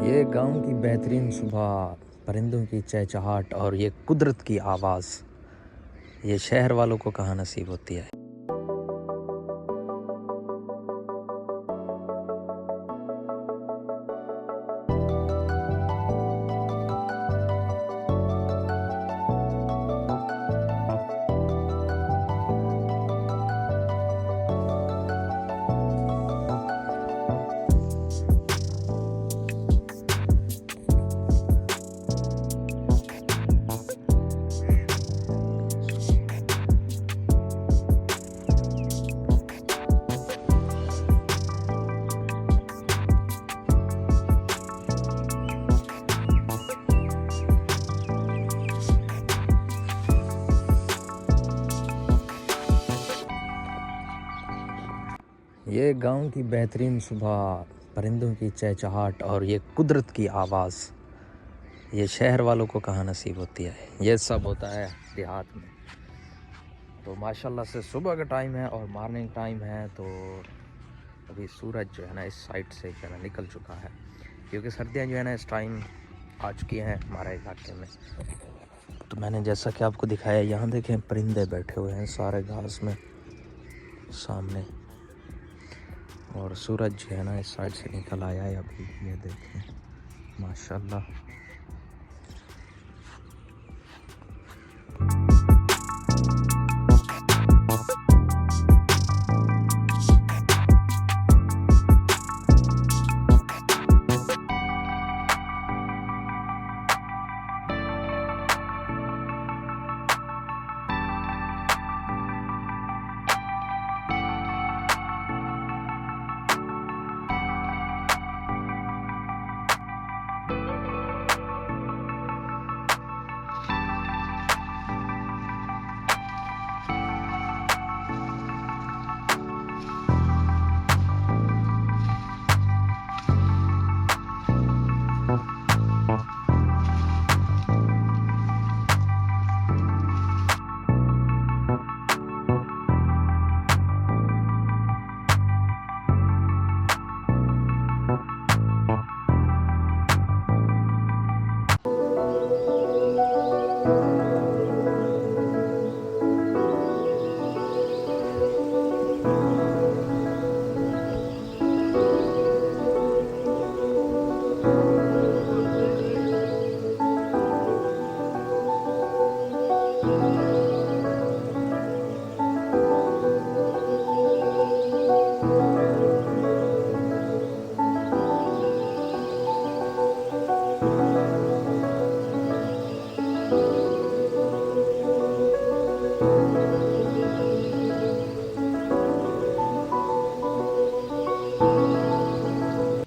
ये गाँव की बेहतरीन सुबह, परिंदों की चहचहाट और ये कुदरत की आवाज़, ये शहर वालों को कहाँ नसीब होती है। ये गाँव की बेहतरीन सुबह, परिंदों की चहचहाट और ये कुदरत की आवाज़, ये शहर वालों को कहाँ नसीब होती है। ये सब होता है देहात में। तो माशाल्लाह से सुबह का टाइम है और मॉर्निंग टाइम है, तो अभी सूरज जो है ना इस साइड से जो है ना निकल चुका है, क्योंकि सर्दियाँ जो है ना इस टाइम आ चुकी हैं हमारे इलाके में। तो मैंने जैसा कि आपको दिखाया, यहाँ देखें परिंदे बैठे हुए हैं सारे घास में सामने, और सूरज जो है ना इस साइड से निकल आया है अभी। ये देखें माशाल्लाह।